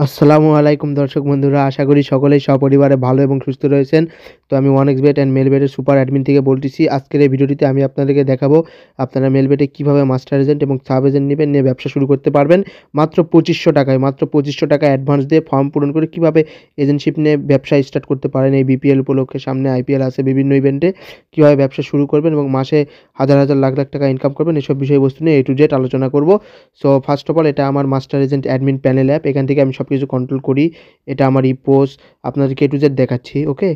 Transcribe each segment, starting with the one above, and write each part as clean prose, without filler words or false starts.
আসসালামু আলাইকুম দর্শক বন্ধুরা, আশা করি সকলেই সপরিবারে ভালো এবং সুস্থ রয়েছেন। তো আমি ওয়ানএক্সবেট অ্যান্ড মেলবেটের সুপার অ্যাডমিন থেকে বলতেছি। আজকের এই ভিডিওটিতে আমি আপনাদেরকে দেখাবো আপনারা মেলবেটে কীভাবে মাস্টার এজেন্ট এবং সাব এজেন্ট নেবেন, নিয়ে ব্যবসা শুরু করতে পারবেন মাত্র 2500 টাকায়। মাত্র 2500 টাকা অ্যাডভান্স দিয়ে ফর্ম পূরণ করে কীভাবে এজেন্টশিপ নিয়ে ব্যবসা স্টার্ট করতে পারেন। এই বিপিএল উপলক্ষে সামনে আইপিএল আছে, বিভিন্ন ইভেন্টে কীভাবে ব্যবসা শুরু করবেন এবং মাসে হাজার হাজার লাখ লাখ টাকা ইনকাম করবেন, এসব বিষয়বস্তু নিয়ে A to Z আলোচনা করব। সো ফার্স্ট অফ অল, এটা আমার master agent admin panel app. এখান থেকে আমি সব কিছু কন্ট্রোল করি। এটা আমার পোস্ট আপনাদেরকে A to Z দেখাচ্ছি। ওকে,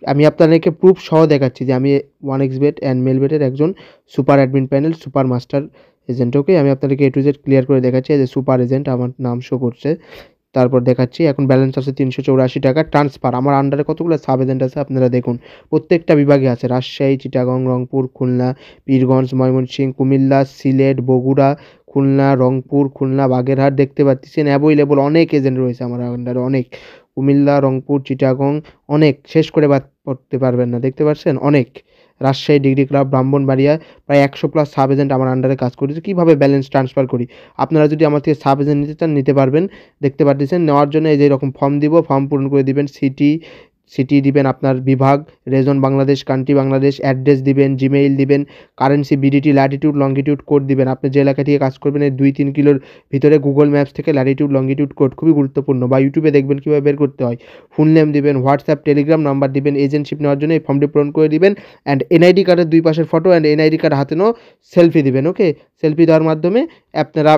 আমি আপনাদেরকে প্রুফ সহ দেখাচ্ছি যে আমি ওয়ানএক্সবেট অ্যান্ড মেলবেটের একজন super admin panel super master agent. Okay, আমি আপনাদেরকে A to Z ক্লিয়ার করে দেখাচ্ছি। যে সুপার এজেন্ট আমার নাম শো করছে, তারপর দেখাচ্ছি এখন ব্যালেন্স আছে 384 টাকা। ট্রান্সফার আমার আন্ডারে কতগুলো সাব এজেন্ট আছে আপনারা দেখুন, প্রত্যেকটা বিভাগে আছে। রাজশাহী, চিটাগং, রংপুর, খুলনা, পীরগঞ্জ, ময়মনসিংহ, কুমিল্লা, সিলেট, বগুড়া, খুলনা, রংপুর, খুলনা, বাগেরহাট। দেখতে পাচ্ছেন অ্যাভেলেবল অনেক এজেন্ট রয়েছে আমার আন্ডারে, অনেক। কুমিল্লা, রংপুর, চিটাগং, অনেক, শেষ করে বাদ করতে পারবেন না। দেখতে পাচ্ছেন অনেক। রাজশাহী, ডিগ্রি ক্লাব, ব্রাহ্মণবাড়িয়া, প্রায় 100+ সাব এজেন্ট আমার আন্ডারে কাজ করেছে। কীভাবে ব্যালেন্স ট্রান্সফার করি, আপনারা যদি আমার থেকে সাব এজেন্ট নিতে চান নিতে পারবেন। দেখতে পাচ্ছেন নেওয়ার জন্য এই যে এরকম ফর্ম দিব, ফর্ম পূরণ করে দিবেন। সিটি দিবেন, আপনার বিভাগ, রেজন বাংলাদেশ, কান্ট্রি বাংলাদেশ, অ্যাড্রেস দিবেন, জিমেইল দিবেন, currency BDT, Latitude longitude code দিবেন। আপনি যে এলাকা থেকে কাজ করবেন এই 2-3 কিলোর ভিতরে গুগল ম্যাপস থেকে ল্যাটিটিউড লঙ্গিটিউড কোড, খুবই গুরুত্বপূর্ণ, বা ইউটিউবে দেখবেন কীভাবে বের করতে হয়। ফুল নেম দিবেন, হোয়াটসঅ্যাপ টেলিগ্রাম নাম্বার দিবেন। এজেন্টশিপ নেওয়ার জন্য এই ফর্মটি পূরণ করে দিবেন। অ্যান্ড এনআইডি কার্ডের 2 পাশের ফটো অ্যান্ড এনআইডি কার্ড হাতে নাও সেলফি দিবেন। ওকে, সেলফি দেওয়ার মাধ্যমে আপনারা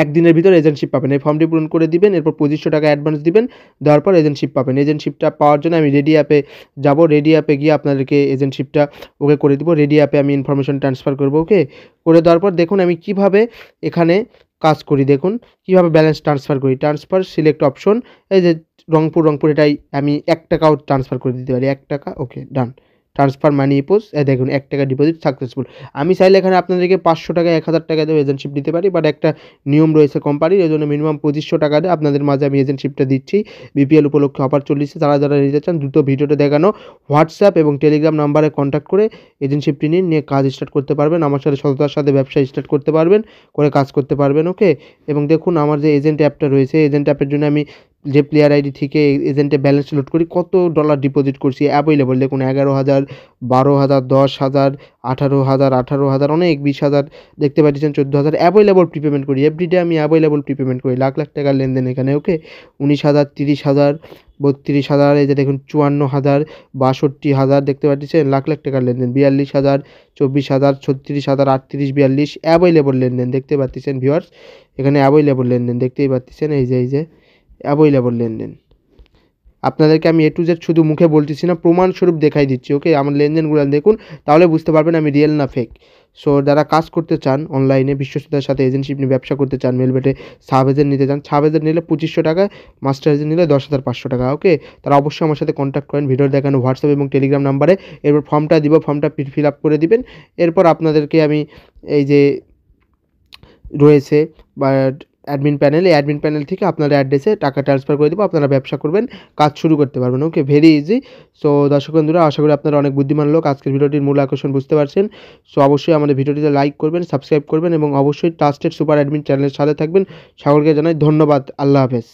একদিনের ভিতরে এজেন্টশিপ পাবেন। এই ফর্মটি পূরণ করে দিবেন, এরপর 2500 টাকা অ্যাডভান্স দিবেন, দেওয়ার পর এজেন্টশিপ পাবেন। এজেন্টশিপটা পাওয়ার জন্য আমি রেডি অ্যাপে যাব, রেডি অ্যাপে গিয়ে আপনাদেরকে এজেন্টশিপটা ওকে করে দিব। রেডি অ্যাপে আমি ইনফরমেশন ট্রান্সফার করব। ওকে, করে দেওয়ার পর দেখুন আমি কিভাবে এখানে কাজ করি, দেখুন কীভাবে ব্যালেন্স ট্রান্সফার করি। ট্রান্সফার সিলেক্ট অপশন, এই যে রংপুর এটাই আমি 1 টাকাও ট্রান্সফার করে দিতে পারি, 1 টাকা। ওকে, ডান। ট্রান্সফার মানি পোস্ট, দেখুন 1 টাকা ডিপোজিট সাকসেসফুল। আমি চাইলে এখানে আপনাদেরকে 500 টাকা 1000 টাকা দিয়ে এজেন্টশিপ দিতে পারি, বাট একটা নিয়ম রয়েছে কোম্পানির, এই জন্য মিনিমাম 2500 টাকা দিয়ে আপনাদের মাঝে আমি এজেন্টশিপটা দিচ্ছি। বিপিএল উপলক্ষে অফার চলছে, যারা যারা নিতে চান দ্রুত ভিডিওতে দেখানো হোয়াটসঅ্যাপ এবং টেলিগ্রাম নাম্বারে কন্ট্যাক্ট করে এজেন্টশিপটি নিয়ে কাজ স্টার্ট করতে পারবেন। আমার সাথে সততার সাথে ব্যবসা স্টার্ট করতে পারবেন, করে কাজ করতে পারবেন। ওকে, এবং দেখুন আমার যে এজেন্ট অ্যাপটা রয়েছে, এজেন্ট অ্যাপের জন্য আমি যে প্লেয়ার আইডি থেকে এজেন্টে ব্যালেন্স লোড করি, কত ডলার ডিপোজিট করছি অ্যাভেলেবল দেখুন। 11,000, 12,000, 10,000, 18,000, 18,000, অনেক 20,000, দেখতে পাচ্ছেন 14,000 অ্যাভেলেবল প্রিপেমেন্ট করি। এভরিডে আমি অ্যাভেলেবল প্রিপেমেন্ট করি, লাখ লাখ টাকার লেনদেন এখানে। ওকে, 19,000, 30,000, 32,000, এই যে দেখুন 54,000, 62,000, দেখতে পাচ্ছেন লাখ লাখ টাকার লেনদেন। 42,000, 24,000, 36,000, 38, 42 অ্যাভেলেবল লেনদেন দেখতে পাচ্ছেন ভিউয়ার্স। এখানে অ্যাভেলেবল লেনদেন দেখতেই পাচ্ছেন, এই যে অ্যাভেলেবল লেনদেন। আপনাদেরকে আমি A to Z শুধু মুখে বলতেছি না, প্রমাণস্বরূপ দেখাই দিচ্ছি। ওকে, আমার লেনদেনগুলো দেখুন, তাহলে বুঝতে পারবেন আমি রিয়েল না ফেক। সো যারা কাজ করতে চান অনলাইনে বিশ্বস্ততার সাথে এজেন্টশিপ নিয়ে ব্যবসা করতে চান, মেলবেটে সাব এজেন্ট নিতে চান, সাব এজেন্ট নিলে 2500 টাকা, মাস্টার এজেন্ট নিলে 10,500 টাকা। ওকে, তারা অবশ্যই আমার সাথে কন্ট্যাক্ট করেন ভিডিও দেখানো হোয়াটসঅ্যাপ এবং টেলিগ্রাম নাম্বারে। এরপর ফর্মটা দিব, ফর্মটা ফিল আপ করে দিবেন। এরপর আপনাদেরকে আমি এই যে রয়েছে বা অ্যাডমিন প্যানেল, এই অ্যাডমিন প্যানেল থেকে আপনার অ্যাড্রেসে টাকা ট্রান্সফার করে দেবো, আপনারা ব্যবসা করবেন, কাজ শুরু করতে পারবেন। ওকে, ভেরি ইজি। সো দর্শক বন্ধুরা, আশা করি আপনারা অনেক বুদ্ধিমান লোক, আজকের ভিডিওটির মূল আকর্ষণ বুঝতে পারছেন। সো অবশ্যই আমাদের ভিডিওটিতে লাইক করবেন, সাবস্ক্রাইব করবেন এবং অবশ্যই ট্রাস্টেড সুপার অ্যাডমিন চ্যানেলের সাথে থাকবেন। সকলকে জানাই ধন্যবাদ। আল্লাহ হাফেজ।